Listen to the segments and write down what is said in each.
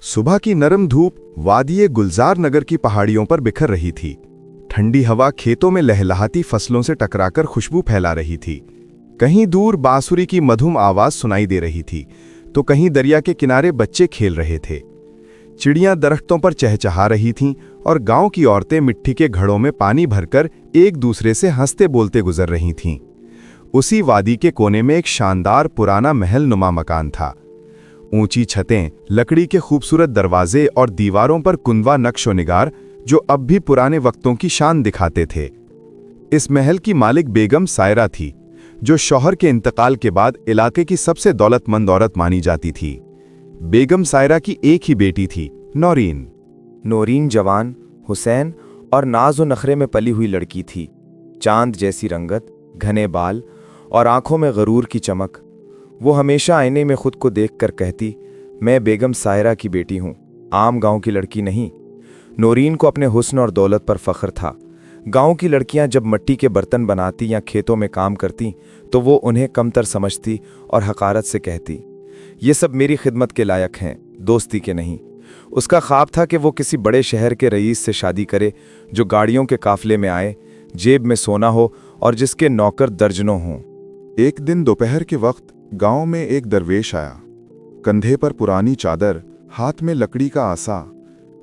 सुबह की नरम धूप वादिये गुलजार नगर की पहाड़ियों पर बिखर रही थी। ठंडी हवा खेतों में लहलहाती फसलों से टकराकर खुशबू फैला रही थी। कहीं दूर बांसुरी की मधुर आवाज सुनाई दे रही थी, तो कहीं दरिया के किनारे बच्चे खेल रहे थे। चिड़ियां दरख्तों पर चहचहा रही थीं और गांव की औरतें मिट्टी के घड़ों में पानी भरकर एक दूसरे से हंसते बोलते गुजर रही थीं। उसी वादी के कोने में एक शानदार पुराना महल नुमा मकान था। ऊंची छतें, लकड़ी के खूबसूरत दरवाजे और दीवारों पर कुंदवा नक्शो निगार जो अब भी पुराने वक्तों की शान दिखाते थे। इस महल की मालिक बेगम सायरा थी, जो शौहर के इंतकाल के बाद इलाके की सबसे दौलतमंद औरत मानी जाती थी। बेगम सायरा की एक ही बेटी थी, नौरीन। नौरीन जवान, हुसैन और नाज व नखरे में पली हुई लड़की थी। चांद जैसी रंगत, घने बाल और आंखों में गरूर की चमक। वो हमेशा आईने में खुद को देखकर कहती, मैं बेगम सायरा की बेटी हूँ, आम गांव की लड़की नहीं। नौरीन को अपने हुस्न और दौलत पर फख्र था। गांव की लड़कियां जब मिट्टी के बर्तन बनाती या खेतों में काम करती तो वो उन्हें कमतर समझती और हकारत से कहती, ये सब मेरी खिदमत के लायक हैं, दोस्ती के नहीं। उसका ख्वाब था कि वो किसी बड़े शहर के रईस से शादी करे, जो गाड़ियों के काफले में आए, जेब में सोना हो और जिसके नौकर दर्जनों हों। एक दिन दोपहर के वक्त गांव में एक दरवेश आया। कंधे पर पुरानी चादर, हाथ में लकड़ी का आसा,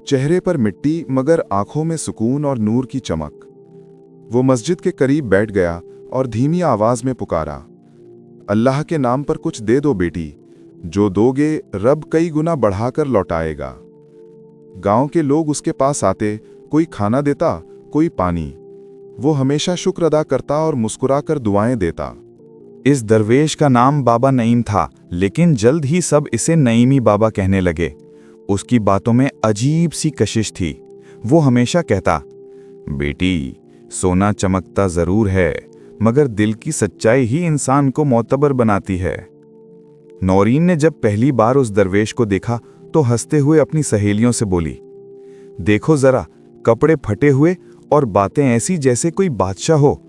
चेहरे पर मिट्टी मगर आंखों में सुकून और नूर की चमक। वो मस्जिद के करीब बैठ गया और धीमी आवाज में पुकारा, अल्लाह के नाम पर कुछ दे दो बेटी, जो दोगे रब कई गुना बढ़ाकर लौटाएगा। गांव के लोग उसके पास आते, कोई खाना देता, कोई पानी। वो हमेशा शुक्र अदा करता और मुस्कुराकर दुआएं देता। इस दरवेश का नाम बाबा नईम था, लेकिन जल्द ही सब इसे नईमी बाबा कहने लगे। उसकी बातों में अजीब सी कशिश थी। वो हमेशा कहता, बेटी, सोना चमकता जरूर है, मगर दिल की सच्चाई ही इंसान को मोतबर बनाती है। नौरीन ने जब पहली बार उस दरवेश को देखा तो हंसते हुए अपनी सहेलियों से बोली, देखो जरा, कपड़े फटे हुए और बातें ऐसी जैसे कोई बादशाह हो।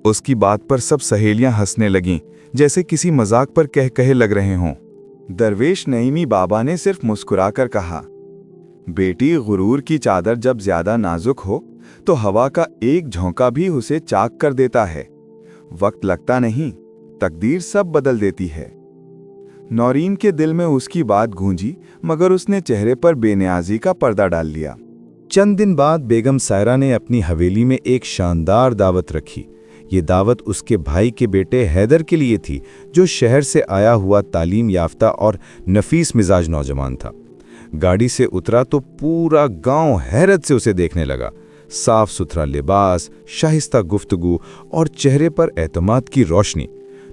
उसकी बात पर सब सहेलियां हंसने लगीं, जैसे किसी मजाक पर कहे लग रहे हों। दरवेश नईमी बाबा ने सिर्फ मुस्कुराकर कहा, बेटी, गुरूर की चादर जब ज्यादा नाजुक हो तो हवा का एक झोंका भी उसे चाक कर देता है। वक्त लगता नहीं, तकदीर सब बदल देती है। नौरीन के दिल में उसकी बात गूंजी, मगर उसने चेहरे पर बेनियाजी का पर्दा डाल लिया। चंद दिन बाद बेगम सायरा ने अपनी हवेली में एक शानदार दावत रखी। ये दावत उसके भाई के बेटे हैदर के लिए थी, जो शहर से आया हुआ तालीम याफ्ता और नफीस मिजाज नौजवान था। गाड़ी से उतरा तो पूरा गांव हैरत से उसे देखने लगा। साफ सुथरा लिबास, शाइस्ता गुफ्तगू और चेहरे पर एतमाद की रोशनी।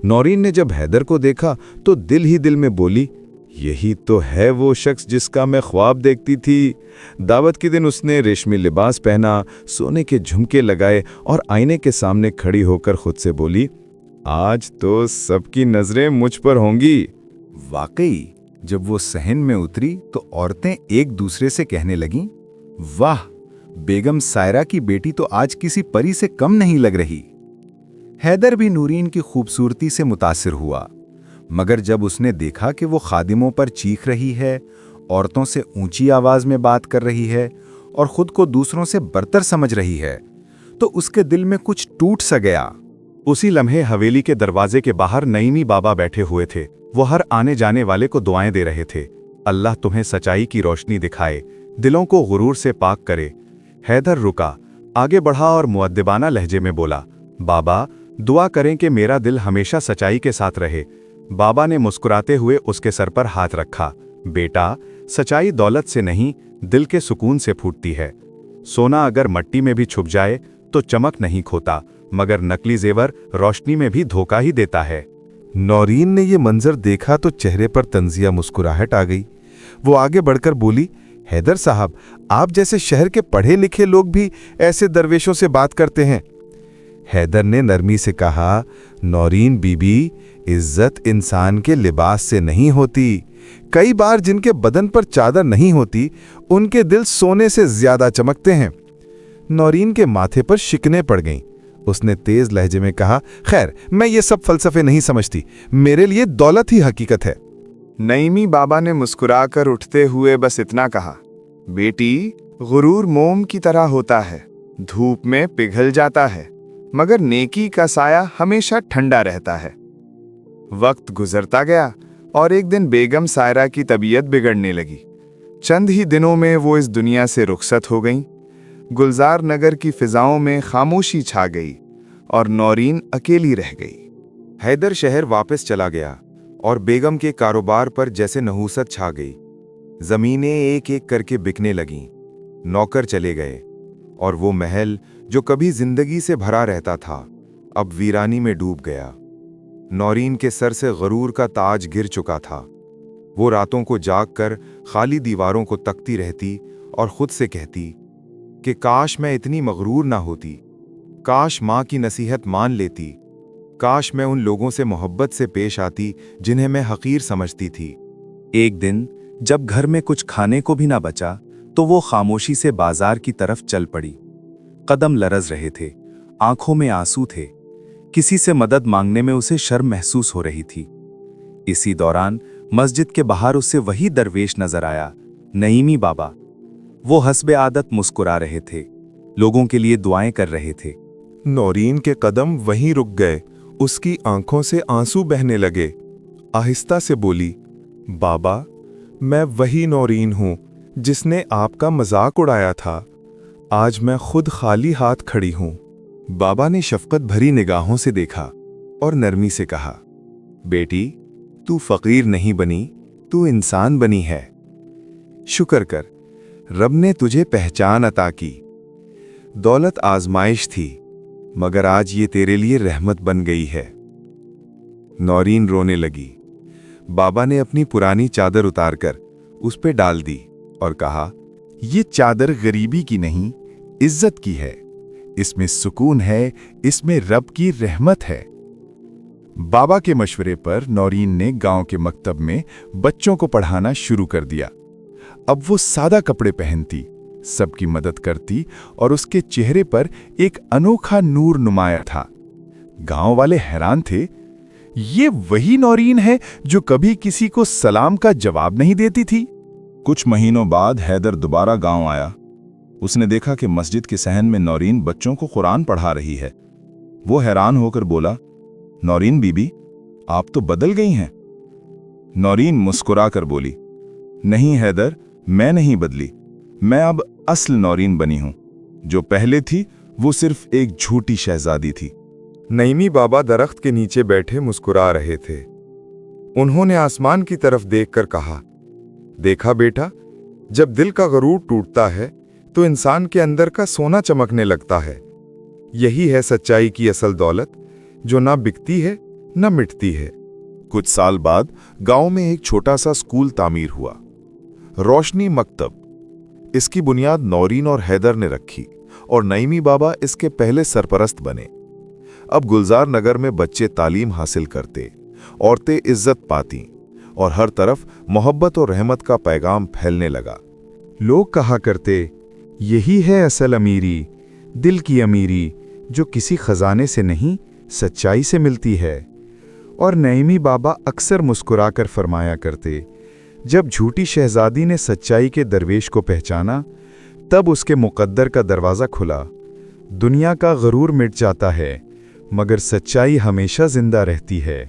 नौरीन ने जब हैदर को देखा तो दिल ही दिल में बोली, यही तो है वो शख्स जिसका मैं ख्वाब देखती थी। दावत के दिन उसने रेशमी लिबास पहना, सोने के झुमके लगाए और आईने के सामने खड़ी होकर खुद से बोली, आज तो सबकी नजरें मुझ पर होंगी। वाकई जब वो सहन में उतरी तो औरतें एक दूसरे से कहने लगीं, वाह, बेगम सायरा की बेटी तो आज किसी परी से कम नहीं लग रही। हैदर भी नूरीन की खूबसूरती से मुतासिर हुआ, मगर जब उसने देखा कि वो खादिमों पर चीख रही है, औरतों से ऊंची आवाज में बात कर रही है और खुद को दूसरों से बरतर समझ रही है, तो उसके दिल में कुछ टूट सा गया। उसी लम्हे हवेली के दरवाजे के बाहर नईमी बाबा बैठे हुए थे। वो हर आने जाने वाले को दुआएं दे रहे थे, अल्लाह तुम्हें सच्चाई की रोशनी दिखाए, दिलों को गुरूर से पाक करे। हैदर रुका, आगे बढ़ा और मुअद्दिबाना लहजे में बोला, बाबा, दुआ करें कि मेरा दिल हमेशा सच्चाई के साथ रहे। बाबा ने मुस्कुराते हुए उसके सर पर हाथ रखा, बेटा, सच्चाई दौलत से नहीं, दिल के सुकून से फूटती है। सोना अगर मट्टी में भी छुप जाए तो चमक नहीं खोता, मगर नकली जेवर रोशनी में भी धोखा ही देता है। नौरीन ने ये मंजर देखा तो चेहरे पर तंजिया मुस्कुराहट आ गई। वो आगे बढ़कर बोली, हैदर साहब, आप जैसे शहर के पढ़े लिखे लोग भी ऐसे दरवेशों से बात करते हैं। हैदर ने नरमी से कहा, नौरीन बीबी, इज्जत इंसान के लिबास से नहीं होती। कई बार जिनके बदन पर चादर नहीं होती, उनके दिल सोने से ज्यादा चमकते हैं। नौरीन के माथे पर शिकने पड़ गईं। उसने तेज लहजे में कहा, खैर, मैं ये सब फलसफे नहीं समझती, मेरे लिए दौलत ही हकीकत है। नईमी बाबा ने मुस्कुराकर उठते हुए बस इतना कहा, बेटी, गुरूर मोम की तरह होता है, धूप में पिघल जाता है, मगर नेकी का साया हमेशा ठंडा रहता है। वक्त गुजरता गया और एक दिन बेगम सायरा की तबीयत बिगड़ने लगी। चंद ही दिनों में वो इस दुनिया से रुखसत हो गईं। गुलजार नगर की फिजाओं में खामोशी छा गई और नौरीन अकेली रह गई। हैदर शहर वापस चला गया और बेगम के कारोबार पर जैसे नहूसत छा गई। जमीनें एक एक करके बिकने लगीं, नौकर चले गए और वो महल जो कभी जिंदगी से भरा रहता था अब वीरानी में डूब गया। नौरीन के सर से गरूर का ताज गिर चुका था। वो रातों को जागकर खाली दीवारों को तकती रहती और खुद से कहती कि काश मैं इतनी मगरूर ना होती, काश माँ की नसीहत मान लेती, काश मैं उन लोगों से मोहब्बत से पेश आती जिन्हें मैं हकीर समझती थी। एक दिन जब घर में कुछ खाने को भी ना बचा तो वो खामोशी से बाजार की तरफ चल पड़ी। कदम लरज रहे थे, आंखों में आंसू थे। किसी से मदद मांगने में उसे शर्म महसूस हो रही थी। इसी दौरान मस्जिद के बाहर उसे वही दरवेश नजर आया, नईमी बाबा। वो हस्बे आदत मुस्कुरा रहे थे, लोगों के लिए दुआएं कर रहे थे। नौरीन के कदम वहीं रुक गए, उसकी आंखों से आंसू बहने लगे। आहिस्ता से बोली, बाबा, मैं वही नौरीन हूं जिसने आपका मजाक उड़ाया था। आज मैं खुद खाली हाथ खड़ी हूं। बाबा ने शफकत भरी निगाहों से देखा और नरमी से कहा, बेटी, तू फकीर नहीं बनी, तू इंसान बनी है। शुक्र कर, रब ने तुझे पहचान अता की। दौलत आजमाइश थी, मगर आज ये तेरे लिए रहमत बन गई है। नौरीन रोने लगी। बाबा ने अपनी पुरानी चादर उतारकर उस पे डाल दी और कहा, ये चादर गरीबी की नहीं, इज्जत की है। इसमें सुकून है, इसमें रब की रहमत है। बाबा के मशवरे पर नौरीन ने गांव के मकतब में बच्चों को पढ़ाना शुरू कर दिया। अब वो सादा कपड़े पहनती, सबकी मदद करती और उसके चेहरे पर एक अनोखा नूर नुमाया था। गांव वाले हैरान थे, ये वही नौरीन है जो कभी किसी को सलाम का जवाब नहीं देती थी। कुछ महीनों बाद हैदर दोबारा गांव आया। उसने देखा कि मस्जिद के सहन में नौरीन बच्चों को कुरान पढ़ा रही है। वो हैरान होकर बोला, नौरीन बीबी, आप तो बदल गई हैं। नौरीन मुस्कुराकर बोली, नहीं हैदर, मैं नहीं बदली, मैं अब असल नौरीन बनी हूं। जो पहले थी वो सिर्फ एक झूठी शहजादी थी। नईमी बाबा दरख्त के नीचे बैठे मुस्कुरा रहे थे। उन्होंने आसमान की तरफ देखकर कहा, देखा बेटा, जब दिल का गरूर टूटता है तो इंसान के अंदर का सोना चमकने लगता है। यही है सच्चाई की असल दौलत, जो ना बिकती है ना मिटती है। कुछ साल बाद गांव में एक छोटा सा स्कूल तामीर हुआ, रोशनी मकतब। इसकी बुनियाद नौरीन और हैदर ने रखी और नईमी बाबा इसके पहले सरपरस्त बने। अब गुलजार नगर में बच्चे तालीम हासिल करते, औरतें इज्जत पाती और हर तरफ मोहब्बत और रहमत का पैगाम फैलने लगा। लोग कहा करते, यही है असल अमीरी, दिल की अमीरी, जो किसी खजाने से नहीं सच्चाई से मिलती है। और नईमी बाबा अक्सर मुस्कुराकर फरमाया करते, जब झूठी शहजादी ने सच्चाई के दरवेश को पहचाना, तब उसके मुकद्दर का दरवाज़ा खुला। दुनिया का गरूर मिट जाता है, मगर सच्चाई हमेशा जिंदा रहती है।